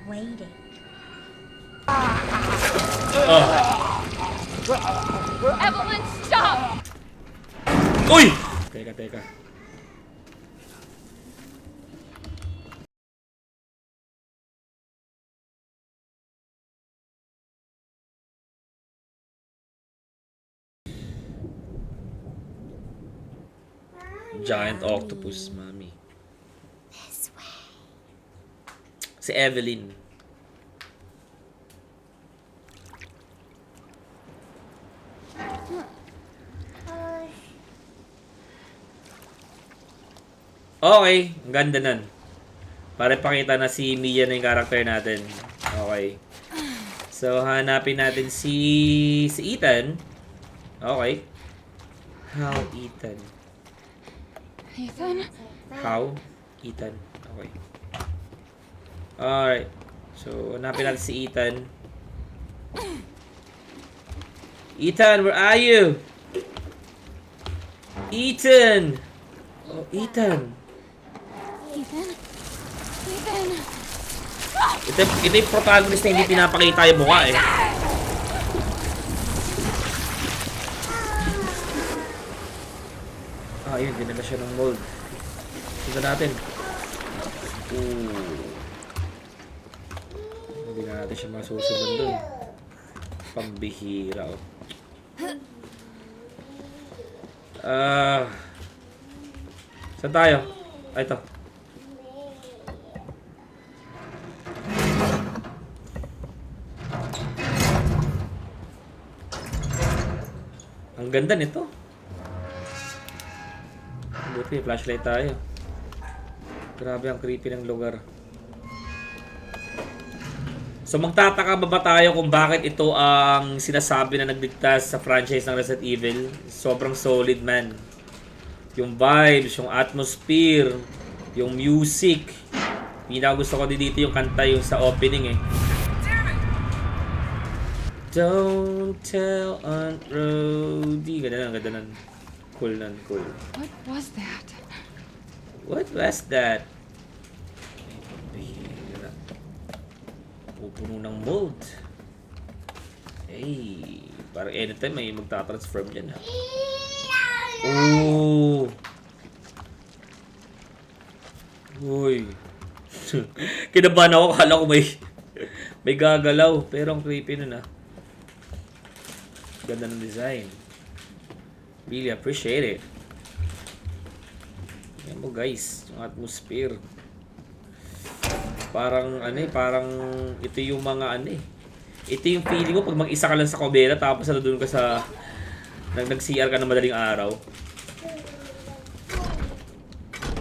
waiting. Evelyn, stop! Uy! Teka. Giant octopus, mami. This way. Si Evelyn. Okay, ang ganda nun. Para pakita na si Mia na yung character natin. Okay. So, hanapin natin si Ethan. Okay. How Ethan? Ethan? How Ethan? Okay. Alright. So, hanapin natin si Ethan. Ethan, where are you? Ethan! Oh, Ethan. Ethan? Ethan? Ito yung protagonist na hindi pinapakita yung mukha eh. Ah, yun. Dinala siya ng mold. Tignan natin. Ooh. Hindi na natin siya masusunod dun. Pambihira oh. Saan tayo? Ay, ito. Ang ganda nito. Buti, flashlight tayo. Grabe ang creepy ng lugar. So magtataka ba tayo kung bakit ito ang sinasabi na nagligtas sa franchise ng Resident Evil? Sobrang solid, man. Yung vibes, yung atmosphere, yung music. Gusto ko din dito yung kanta yung sa opening eh. Don't tell on Rody. Ganda nun. Cool nun, cool. What was that? What was that? Pupuno ng mold. Hey, parang anytime may magta-transform dyan ha. Oh! Uy. Kinabahan ako, kala ko may gagalaw. Pero ang creepy nun ha. Ganda ng design. Really appreciate it. Yan mo guys, yung atmosphere. Parang parang ito yung mga ito yung feeling mo pag mag-isa ka lang sa Cobera tapos doon ka sa nag-CR ka na madaling araw.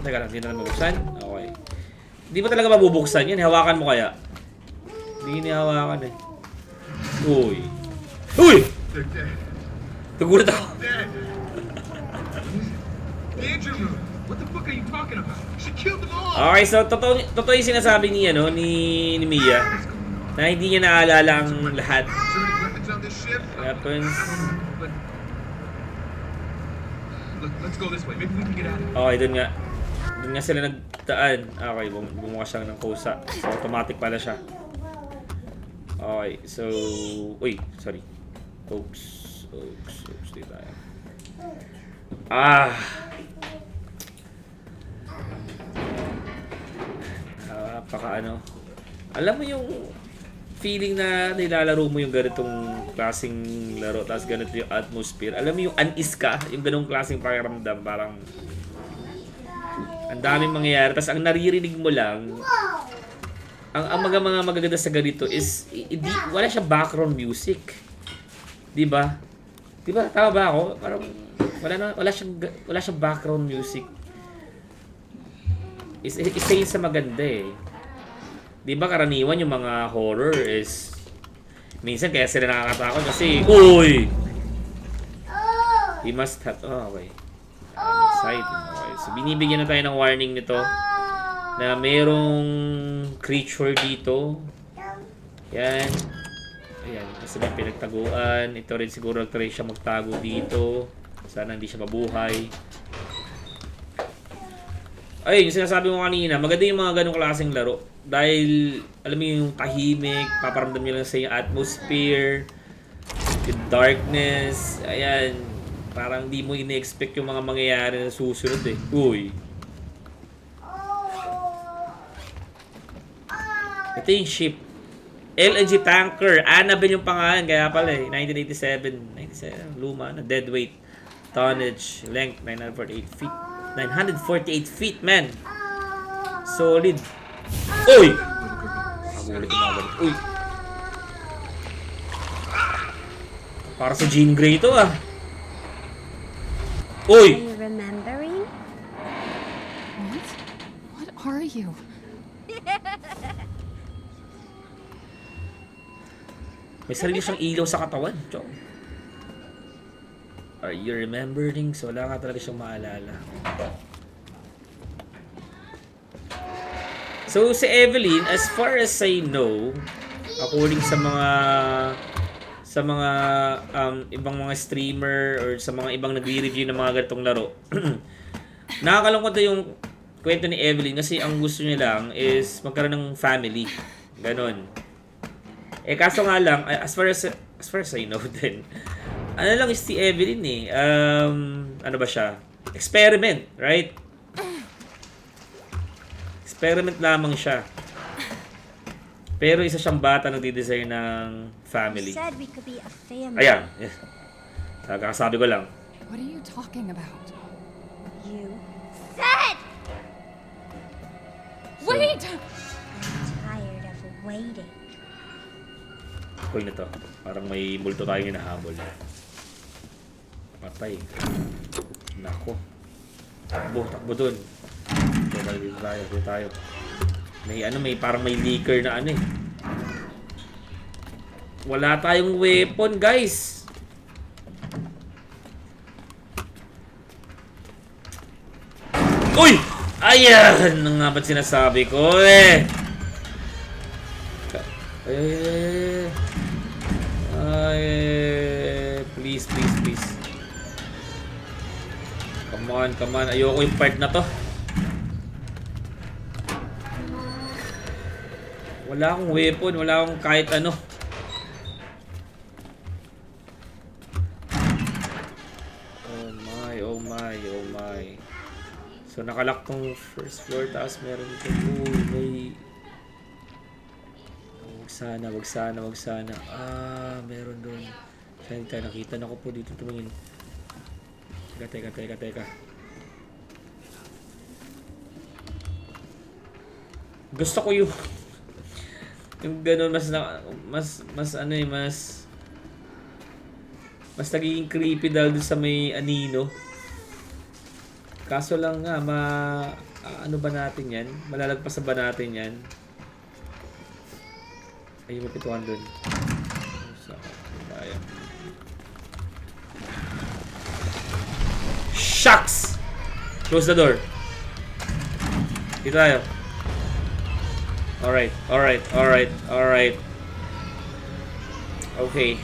Teka lang, hindi na mabuksan? Okay. Hindi mo talaga mabubuksan yan, hawakan mo kaya? Hindi hawakan eh. Uy! Uy! Nagulat ako. What the fuck are you talking about? She killed them all. Okay, so totoo yung sinasabi niya ni Mia na hindi niya naalala ang lahat. Weapons on this ship. Weapons. But look, let's go this way. Maybe we can get out of here. Okay, doon nga sila nagdaan. Okay, bumukas siya ng kusa. So automatic pala siya. Okay, so uy, sorry. Oops, dito tayo. Alam mo yung feeling na nilalaro mo yung ganitong klaseng laro tapos ganito yung atmosphere. Alam mo yung unis ka, yung ganong klaseng pakiramdam, parang ang daming mangyayari tapos ang naririnig mo lang ang mga magaganda sa ganito is wala siyang background music. 'Di ba? 'Di ba? Tama ba ako? Parang wala siyang background music. Isa yun sa maganda eh. Di ba karaniwan yung mga horror is minsan kaya sila nakakatakot kasi uy! He must have... Oh, okay. Exciting. Okay. So binibigyan na tayo ng warning nito na mayroong creature dito. Yan. Ayan. Kasi may pinagtaguan. Ito rin siguro nag-try siya magtago dito. Sana hindi siya mabuhay. Ay, yung sinasabi mo kanina, maganda yung mga ganong klaseng laro. Dahil, alam mo yung tahimik, paparamdam nyo lang sa yung atmosphere, yung darkness, ayan. Parang di mo ina-expect yung mga mangyayari na susunod eh. Uy. Ito yung ship. LNG tanker. Annabelle yung pangalan. Kaya pala eh. 1987. 97. Luma na. Deadweight. Tonnage. Length. 948 feet. 948 feet, man. Solid. Uy! Magulit yung mga ganun. Uy! Para sa Jean Grey to ah. Are Uy! you remembering? What? What are you? May sarili siyang ilaw sa katawan. Chong. Are you remembering? So, wala ka talaga siyang maalala. So, si Evelyn, as far as I know, according sa mga ibang mga streamer or sa mga ibang nagre-review ng mga ganitong laro, nakakalungkot na yung kwento ni Evelyn kasi ang gusto niya lang is magkaroon ng family. Ganon. Eh kaso nga lang, as far as I know din, ano lang is si Evelyn eh, ano ba siya? Experiment, right? Experiment lamang siya. Pero isa siyang bata nagdi-design ng family. You said we could be a family. Ayan. Yes. Kakasabi ko lang. What are you talking about? You said Wait! I'm tired of waiting. Cool nito. Parang may multo tayong hinahabol. Patay. Nako. Takbo dun. Dito tayo. May parang may leaker na ano eh. Wala tayong weapon, guys. Uy! Ayan! Nang nga ba't sinasabi ko eh? Ay, please. Come on. Ayoko yung part na to. Wala akong weapon, wala akong kahit ano. Oh my. So nakalock tong first floor, tapos meron dito. May... Wag sana. Meron doon. Saan tayo? Nakita na ko po dito tumingin. Teka. Gusto ko yung ganun mas nagiging creepy dahil dun sa may anino. Kaso lang nga ano ba natin yan? Malalagpasan ba natin yan? Ay, may pituan dun. Ayan. Shucks! Close the door. Dito tayo. Alright. Okay.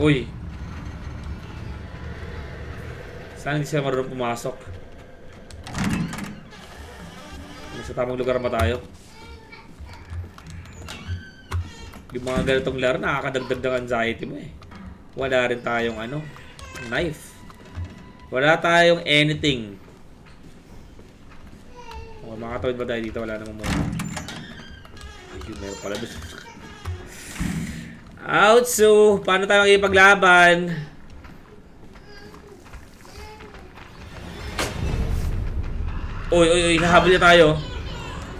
Uy. Saan hindi siya marunong pumasok? Sa tamang lugar ba tayo? Yung mga ganitong laro, nakakadagdag ng anxiety mo eh. Wala rin tayong knife. Wala tayong anything. Makatawid ba tayo dito? Wala namang muna. Ayun, meron pala doon. Out, so, paano tayo makipaglaban? Uy, nahabol niya tayo.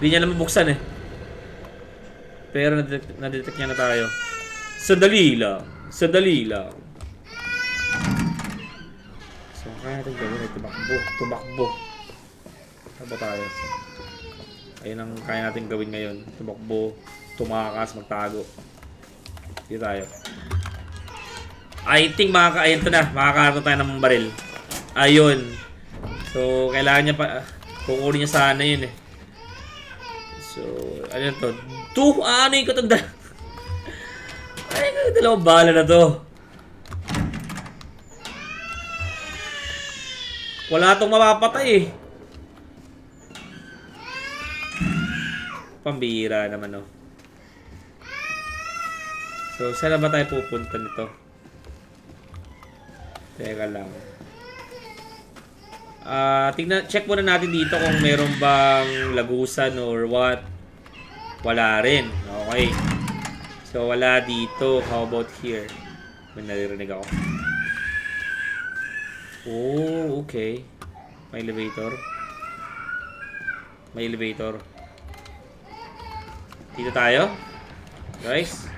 Hindi niya naman buksan eh. Pero na-detect niya na tayo. Sandali lang. So, kaya natin gawin ay tumakbo. Saba tayo. Ayun ang kaya natin gawin ngayon. Tumakbo, tumakas, magtago. Dito tayo. I think ayun to na. Makakaroon tayo ng baril. Ayun. So, kailangan niya pa... kukunin niya sana yun eh. So, ano to? Ano yung katanda? Ano yung dalawang bala na to? Wala tong mapapatay eh. Pambihira naman, oh. So, saan na ba tayo pupunta nito? Teka lang. Check muna natin dito kung meron bang lagusan or what. Wala rin. Okay. So, wala dito. How about here? May naririnig ako. Oh, okay. May elevator. May elevator. Dito tayo. Guys.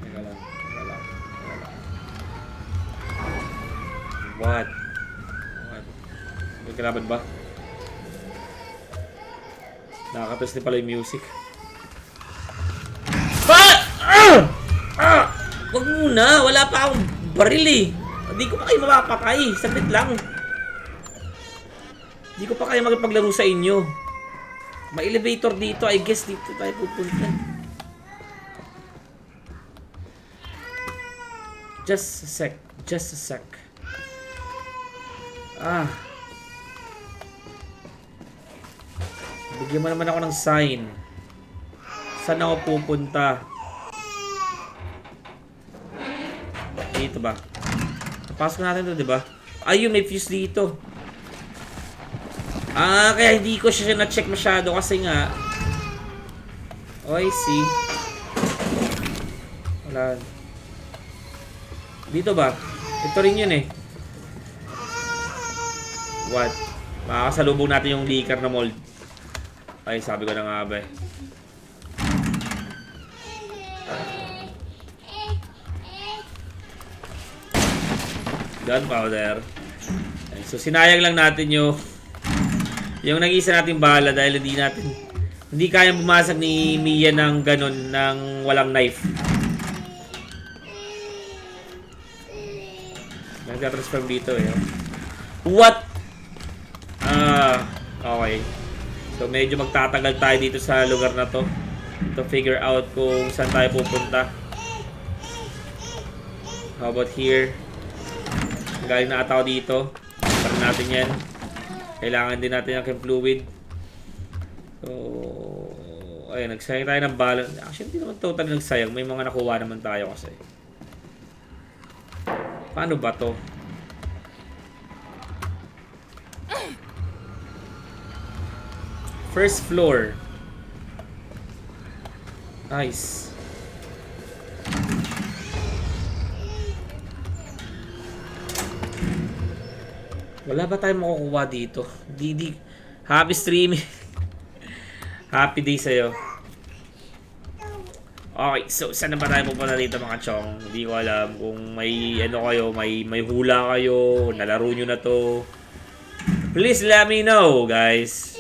Teka lang. Teka lang. Teka lang. What? What? May kalaban ba? Nakakatas din pala yung music. Wag muna. Wala pa akong baril eh. Hindi ko pa kayo mapapatay. Saglit lang. Hindi ko pa kayo makipaglaro sa inyo. May elevator dito. I guess dito tayo pupunta. Just a sec. Just a sec. Bigyan mo naman ako ng sign. Saan ako pupunta? Dito ba? Napasok natin ito, di ba? Ayun, may fuse dito. Kaya hindi ko siya na-check masyado kasi nga. Oh, I see. Wala. Dito ba? Ito rin yun eh. What? Makakasalubong natin yung liquor na mold. Ay, sabi ko na nga ba eh. Gunpowder. So, sinayang lang natin yung nag-isa natin bala dahil hindi kayang bumasag ni Mia ng ganun, ng walang knife. Nagtatransform dito eh. What? Okay. So, medyo magtatagal tayo dito sa lugar na to figure out kung saan tayo pupunta. How about here? Galing na ata ako dito. Para natin yan. Kailangan din natin ng chem fluid. So, ayun, nagsayang tayo ng bala. Actually, hindi naman totally nagsayang. May mga nakuha naman tayo kasi. Paano ba to? First floor. Nice. Wala ba tayong makukuha dito? Happy streaming. Happy day sa'yo. Okay, so saan na ba tayo pupunta dito mga chong? Hindi ko alam kung may ano kayo, may hula kayo, nalaro nyo na to. Please let me know, guys.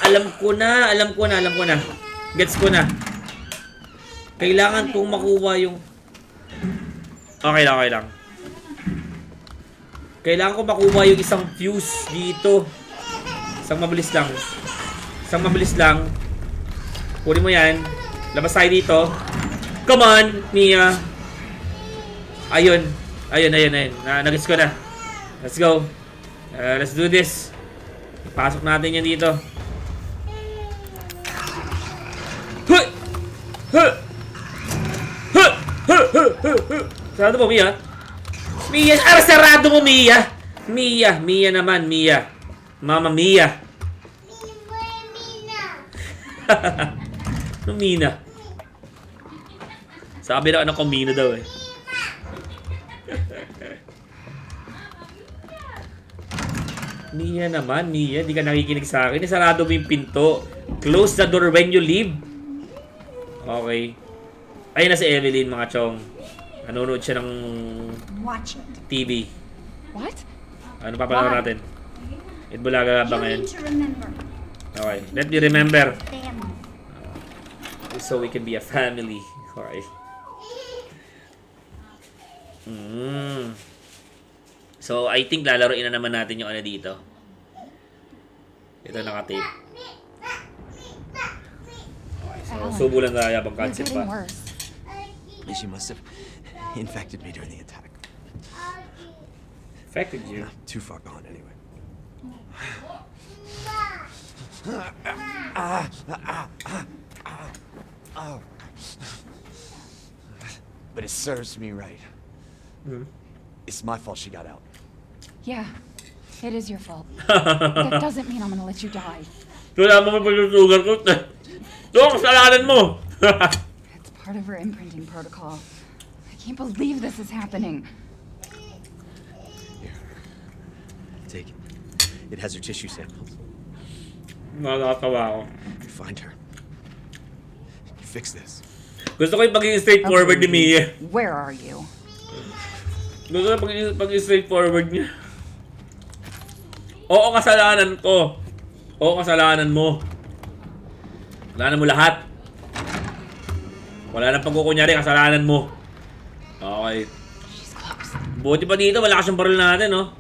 Alam ko na. Gets ko na. Kailangan kong makuha yung... Okay lang. Kailangan ko makuha yung isang fuse dito. Isang mabilis lang. Kunin mo yan. Labas tayo dito. Come on, Mia. Ayun. Nag-gets ko na. Let's go. Let's do this. Pasok natin yan dito. Sarado mo, Mia? Sarado mo, Mia! Mia naman, Mia. Mama Mia. No, Mina. Sabi na anak ko, Mina daw eh. Mia naman, Mia. Di ka nakikinig sa akin. Sarado mo yung pinto. Close the door when you leave. Okay. Ayun na si Evelyn, mga chong. Nanonood siya ng TV. What? Ano papanood natin? Itbulaga ba You ngayon? need to remember. Okay. Let me remember. Family. So we can be a family. Okay. So, I think lalaroin na naman natin yung ano dito. Ito nakatape. Okay, so subo lang tayo habang You're concept getting pa. worse. She must have infected me during the attack. Affected you. Too far gone, anyway. But it serves me right. It's my fault she got out. Yeah, it is your fault. That doesn't mean I'm gonna let you die. Wala mo pagsusugan ko. Ito ang kasalanan mo. It's part of her imprinting protocol. I can't believe this is happening. Here. Take it. It has her tissue samples. Nakakatawa ako. You find her. You fix this. Gusto ko yung pagiging straightforward ni Mia. Where are you? Gusto ko yung pagiging straightforward niya. Oo, kasalanan ko. Oo, kasalanan mo. Kasalanan mo lahat. Wala nang pagkukunyari, kasalanan mo. Okay. She's close. Buti pa dito, malakas yung baril natin, no?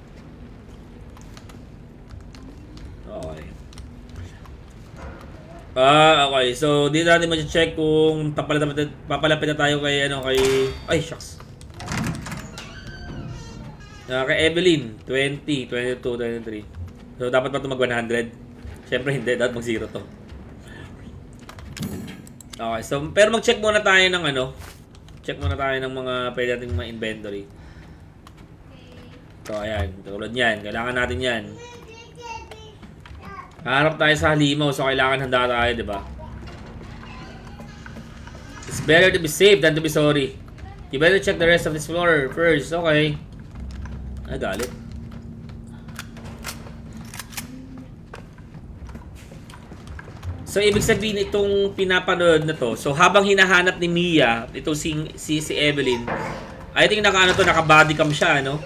Okay. Okay. So, dito natin ma-check kung papalapit na tayo kay, ay, shucks. Kay Evelyn, 20, 22, 23. So, dapat pa ito mag-100? Siyempre hindi, dapat mag-0 to. Okay, so, pero mag-check muna tayo ng check muna tayo ng mga pwede natin mga inventory. So, ayan, tulad yan. Kailangan natin yan. Harap tayo sa halimaw, so kailangan handa tayo, di ba? It's better to be safe than to be sorry. You better check the rest of this floor first. Okay. Ay, galit. So, ibig sabihin itong pinapanood na to. So, habang hinahanap ni Mia, ito si Evelyn, I think naka-body cam siya, no?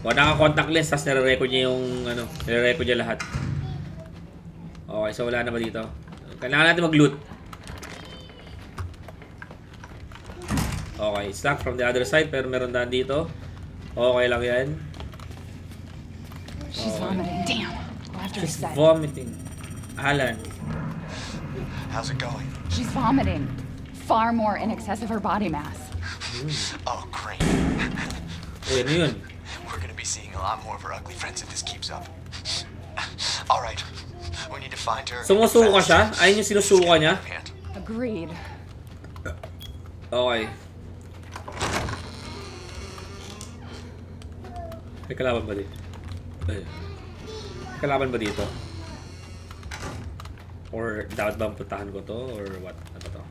O, naka-contact lens, tapos nare-record niya yung, nare-record niya lahat. Okay, so wala na ba dito? Kailangan natin mag-loot. Okay, it's locked from the other side, pero meron daan dito. Okay lang yan. She's vomiting. Damn. I'll have to She's reset. vomiting. Alan. How's it going? She's vomiting. Far more in excess of her body mass. Oh, great. Uy, ano yun? We're gonna be seeing a lot more of her ugly friends if this keeps up. All right. We need to find her. Sumusuka siya? Ayun yung sinusuka niya? Agreed. Okay. May kalaban ba dito? Ay. May kalaban ba dito? Or dapat ba puntahan ko to? Or what? Ano to?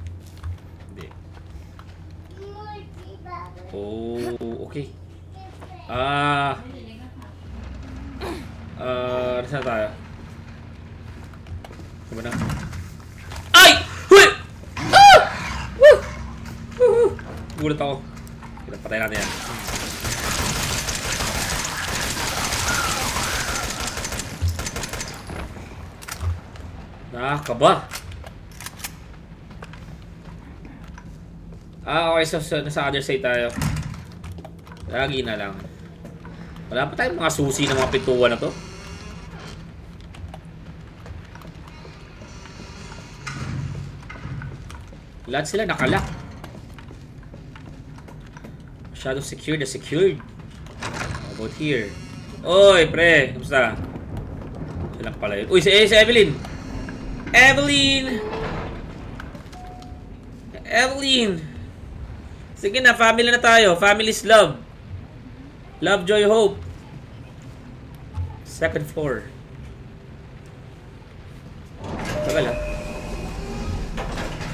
Hindi. Oh, okay. Saan tayo? Saan ba na? Ay! Huy! Ah! Woo! Woo! Gulat ako. Pinapatay natin yan. Nakakaba. Okay. So nasa other side tayo. Lagi na lang. Wala pa tayong mga susi ng mga pintuan na to. Lahat sila nakalak. Masyadong secured na secured. How about here? Oy, pre. Kamusta? Sila pala yun. Uy, si Evelyn! Evelyn! Evelyn! Sige na, family na tayo. Family's love. Love, joy, hope. Second floor. Tagal ah.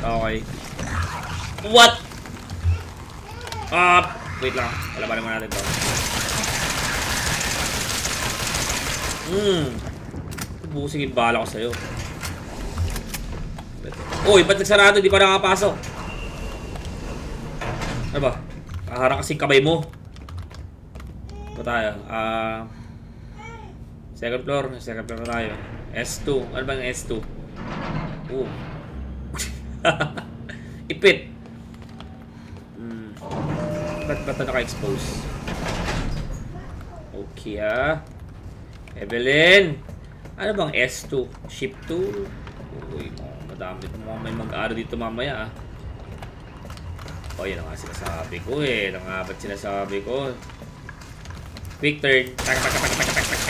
Okay. What? Wait lang. Palabanin mo natin to. Bubusin yung bala ko sa'yo. Uy, ba't nagsarado? Di pa nakapasok. Ano ba? Kaharang kasing kamay mo. Ito tayo. Second floor. Second floor na tayo. S2. Ano ba yung S2? Ipit. Ba't ito naka-expose? Okay Evelyn! Ano bang S2? Ship 2? Uy, madami. May mag-aro dito mamaya Oh, yan ang nga sinasabi ko eh. Yan ang nga ba't sinasabi ko. Quick turn. Tak, tak, tak, tak, tak, tak, tak.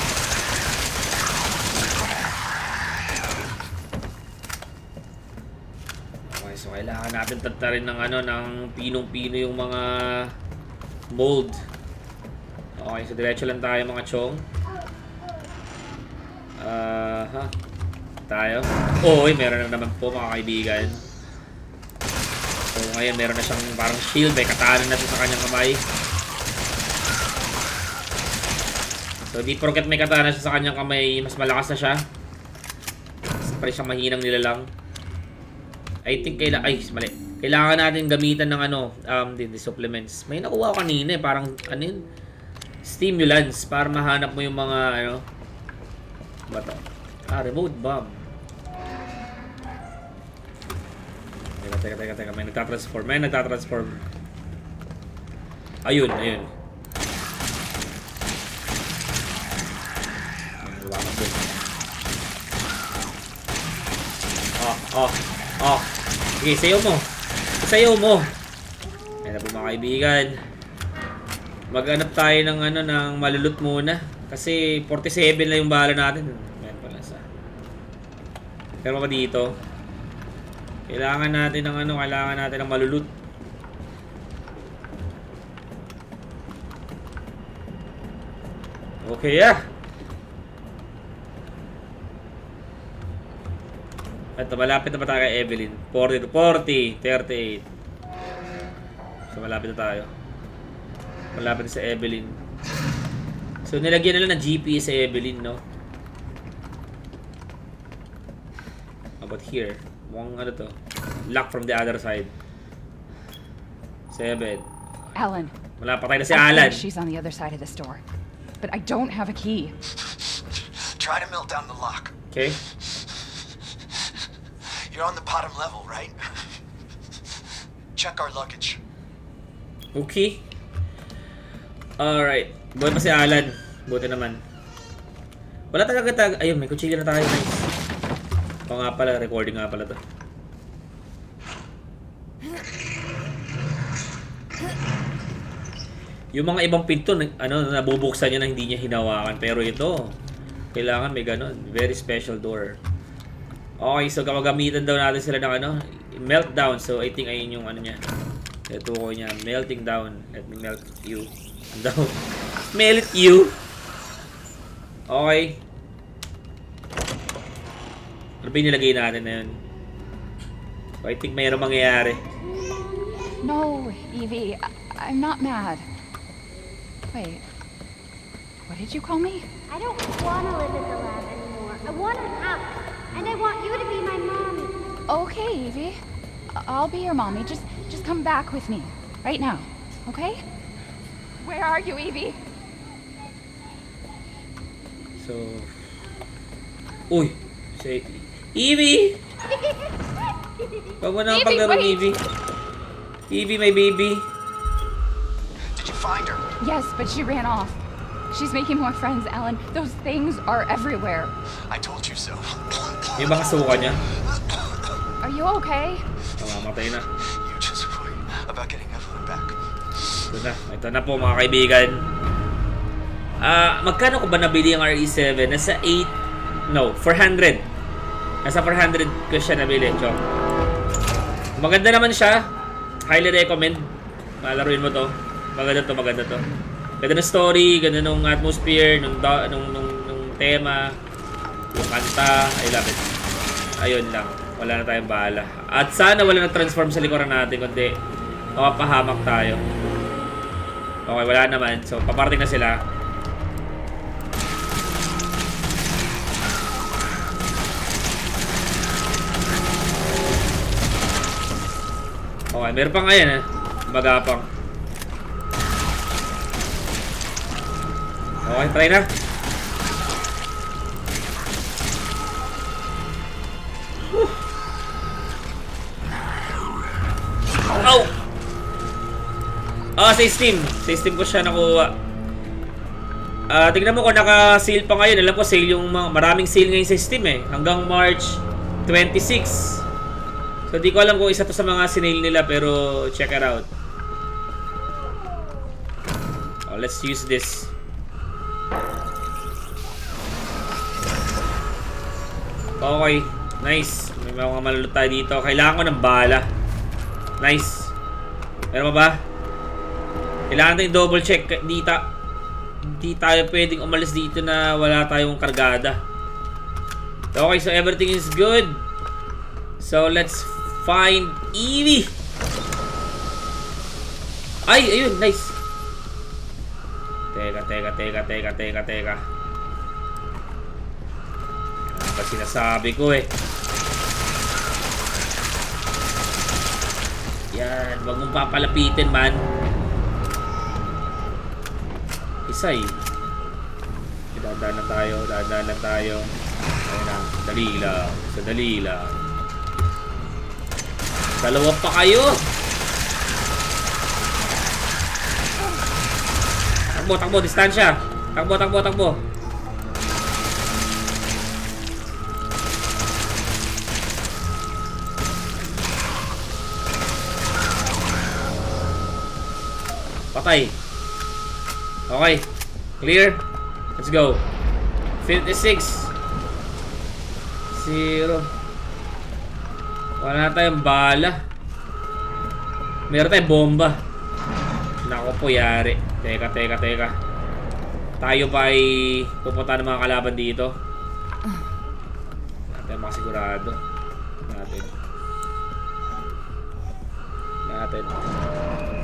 Okay, so kailangan natin tatarin ng ano, ng pinong-pino yung mga mold. Okay, so diretso lang tayo mga chong. Tayo. Oh, meron na naman po mga kaibigan. So ngayon meron na siyang parang shield, may katana na siya sa kanyang kamay. So di porket may katana siya sa kanyang kamay, mas malakas na siya. Pare siyang mahinang nilalang. I think kailangan natin gamitan ng ano, the supplements. May nakuha ko kanina eh, parang ano yun? Stimulants para mahanap mo yung mga ano. Ba to? Remote bomb. Teka. May nagtatransform. Ayun. Sige, sayaw mo. Ayan na po mga kaibigan. Maghanap tayo ng ano, ng malulut muna. Kasi 47 lang yung bala natin. Ayan pala sa. Pero pa dito. Kailangan natin ng malulut. Okay, Ito, malapit na ba tayo kay Evelyn? 40, 38. So, malapit na tayo. Malapit na sa Evelyn. So, nilagyan nila ng GPS sa Evelyn, no? How about here? Mukhang ano to? Lock from the other side. 7. Alan. Wala, patay na si I Alan. think she's on the other side of this door. But I don't have a key. Try to melt down the lock. Okay. You're on the bottom level, right? Check our luggage. Okay. Alright. Buhay pa si Alan. Buti naman. Wala talaga ayun, may kutsilyo na tayo. Nice. O nga pala, recording nga pala to. Yung mga ibang pinto, nabubuksan niya na hindi niya hinawakan. Pero ito, kailangan may ganon. Very special door. Okay, so gagamitan daw natin sila ng ano, meltdown. So I think ayun yung ano niya. Ito ko niya, melting down. Let me melt you down. Melt you. Okay. Ano ba yung nilagay natin na yun? So I think mayroong mangyayari. No, Evie, I'm not mad. Wait, what did you call me? I don't want to live in the lab anymore. I want an out. And I want you to be my mommy. Okay, Evie. I'll be your mommy. Just come back with me. Right now. Okay? Where are you, Evie? So... Uy! Say... Evie! Huwag mo na ang paglaro, wait! Evie. Evie, my baby. Did you find her? Yes, but she ran off. She's making more friends, Alan. Those things are everywhere. I told you so. Yung baka suka niya. Are you okay? Mamamatay na. You just worry about getting Evelyn back. Ito na po mga kaibigan. Magkano ko ba nabili ang RE7? Nasa 400. Nasa 400 ko siya nabili, Chong. Maganda naman siya. Highly recommend. Malaruin mo to. Maganda to. Ganda ng story, ganda ng atmosphere, nung tema, yung kanta. I love it. Ayun lang. Wala na tayong bahala. At sana wala na-transform sa likuran natin, kundi mapapahamak tayo. Okay, wala naman. So, paparating na sila. Okay, meron pa nga yan, magapang. Okay, try na. Ow! Sa Steam. Sa Steam ko siya nakuha. Tingnan mo kung naka-sale pa ngayon. Alam ko sale yung maraming sale ngayon sa Steam eh. Hanggang March 26. So So, di ko alam kung isa to sa mga sinail nila, pero check it out. Oh, let's use this. Okay, nice. May mga malulot tayo dito. Kailangan ko ng bala. Nice. Meron pa ba? Kailangan tayong double check. Di tayo pwedeng umalis dito na wala tayong kargada. Okay, so everything is good. So let's find Evie. Ay, ayun, nice. Teka. Ano ba sinasabi ko eh? Yan, wag mong papalapitin man. Isa eh. Dadaan lang tayo. Ayun na, dali lang. Dalawa pa kayo. Takbo, distansya. Takbo. Patay. Okay. Clear. Let's go. 56. 0. Wala na tayong bala. Meron tayong bomba. Nako po, yari. Teka. Tayo ba ay pupunta ng mga kalaban dito? Natin makasigurado. Natin.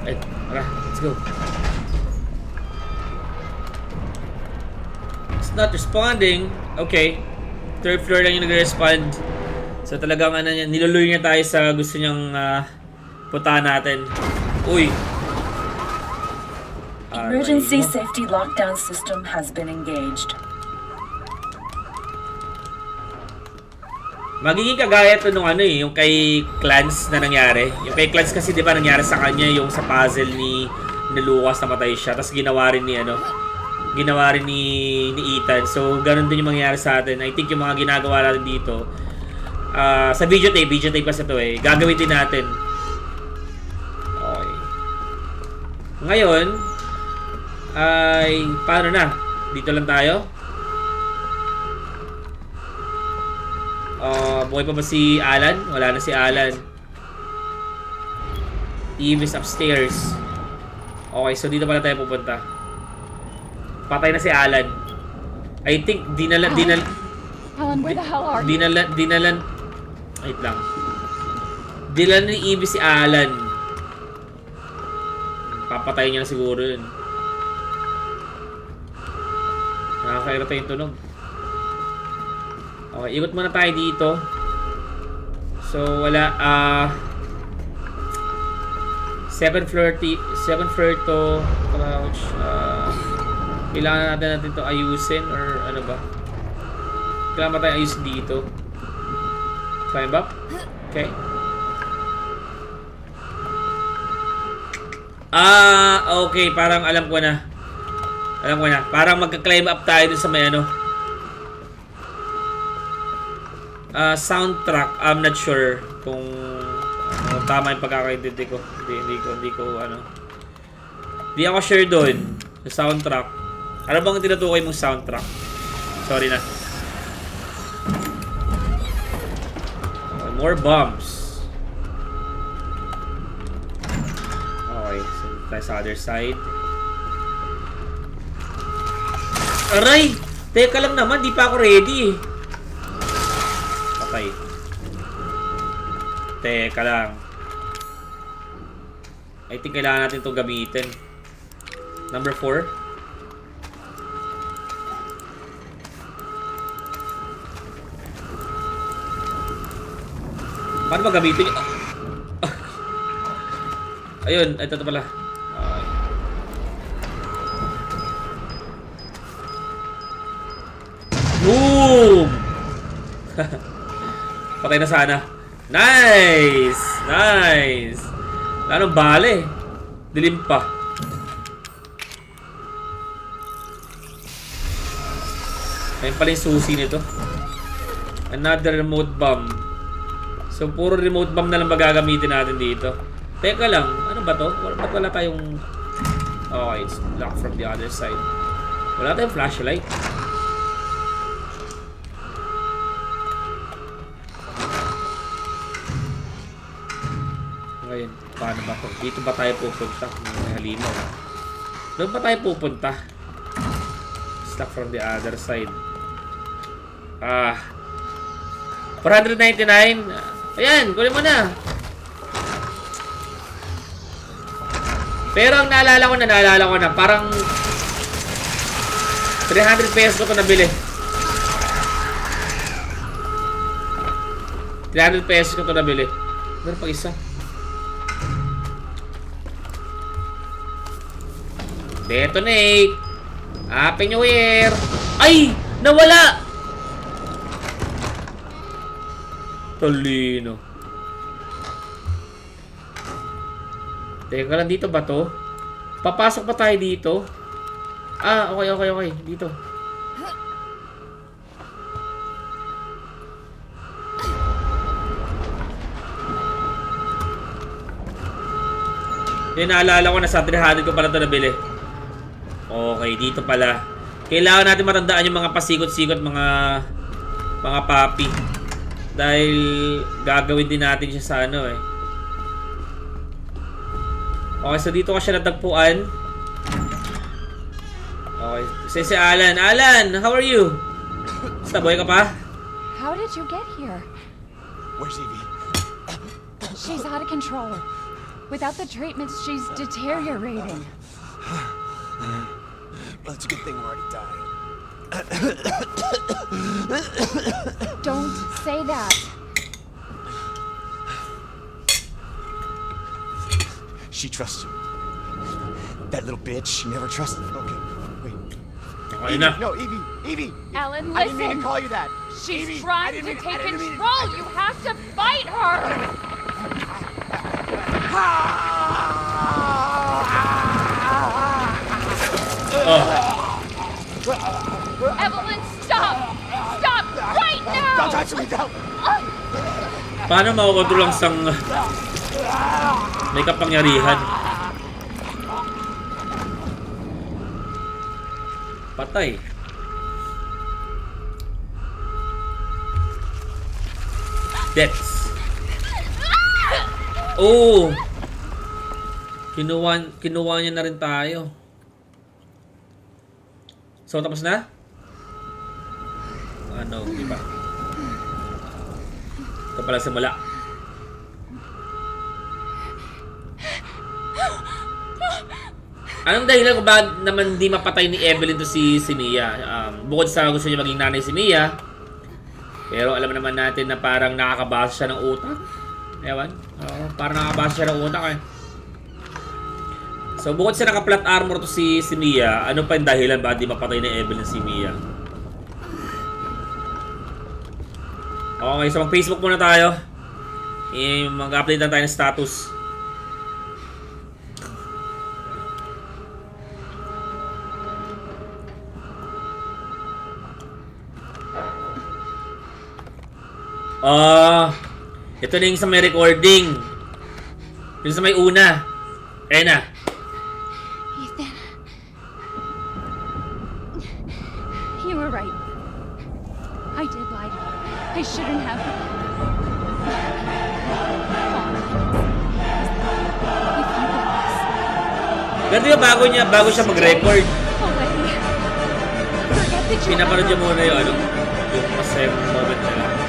Ay, tara. Let's go. It's not responding. Okay. Third floor lang yung nag-respond. So talagang niluluy niya tayo sa gusto niyang puntahan natin. Uy. Emergency safety lockdown system has been engaged. Magiging kagaya to nung yung kay Clans na nangyari. Yung kay Clans kasi 'di ba nangyari sa kanya yung sa puzzle ni Lucas, namatay siya. Tapos ginawa rin ni Ethan. So ganun din yung mangyayari sa atin. I think yung mga ginagawa natin dito sa videotape kasi ito eh. Gagawin din natin. Okay. Ngayon ay paano na? Dito lang tayo. Buhay pa ba si Alan? Wala na si Alan. Eve is upstairs. Okay, so dito pala tayo pupunta. Patay na si Alan. I think Alan, where the hell are you? Wait lang. Dinala ni Eve si Alan. Papatayin niya na siguro yun. Nakakairita yung tunog. Okay, ikot muna tayo dito. So, wala, 7th floor to crouch. Kailangan natin to ayusin or ano ba? Kailangan ba tayo ayusin dito? Climb up? Okay. Okay, parang alam ko na. Parang magka-climb up tayo dun sa may soundtrack. I'm not sure kung tama yung pagkakaintindi ko. Hindi ako sure doon. Yung soundtrack. Ano bang tinutukoy mong soundtrack? Sorry na. Okay, more bombs. Okay, so tayo sa other side. Aray! Teka lang naman, di pa ako ready eh. Patay. Teka lang. I think kailangan natin itong gamitin. Number 4. Paano ba gamitin yun? Ayun, ito pala. Okay. Boom! Patay na sana. Nice! Anong bale? Dilim pa. Ayun pala yung susi nito. Another remote bomb. So, puro remote bomb na lang magagamitin natin dito. Teka lang, ano ba to? Ba't wala tayong... Okay, it's locked from the other side. Wala tayong flashlight. Ngayon, paano ba to? Dito ba tayo pupunta? May halimaw. Doon ba tayo pupunta? Stuck from the other side. 499. Ayan, kunin mo na. Pero ang naalala ko na, parang 300 pesos ko ito nabili. 300 pesos ko ito nabili. Meron pa isa. Detonate. Happy New Year. Ay! Nawala! Tolino. Teka lang, dito ba to? Papasok pa tayo dito? Okay. Dito. Yung naalala ko na sa 300 ko pala ito nabili. Okay, dito pala. Kailangan natin matandaan yung mga pasikot-sikot, mga papi. Dahil gagawin din natin siya sa ano eh. Okay, so dito ka siya natagpuan. Okay, si Alan. Alan, how are you? Basta, boy ka pa? How did you get here? Where's Evie? She's out of control. Without the treatments, she's deteriorating. Well, it's a good thing we're already dying. Don't say that. She trusts you. That little bitch, she never trusted. Okay, wait. Okay na. No, Evie. Alan, I didn't mean to listen. call you that. She's Evie, trying to take control. You have to fight her. Evelyn, stop! Stop right now! Don't touch me, don't! Paano makukontrol ang sang may kapangyarihan? Patay. Deaths. Oh! Kinuha niya na rin tayo. So, tapos na? Ano, di ba? Ito pala simula. Anong dahilan kung bakit naman di mapatay ni Evelyn to si Mia? Bukod sa gusto niya maging nanay si Mia, pero alam naman natin na parang nakakabasa siya ng utak. Ewan. Parang nakakabasa siya ng utak eh. So, bukod sa naka-flat armor to si Mia, ano pa yung dahilan bakit di mapatay ni Evelyn si Mia? Okay, so mag-Facebook muna tayo. Mag-update na tayo ng status. Ito na yung sa may recording. Yung sa may una. Ayan na. Ethan. You were right. I did lie to you. I shouldn't have. Ganito yung bago siya mag-record. Forget that you Pinapanood niya muna yung ano, yung masayang moment na lang.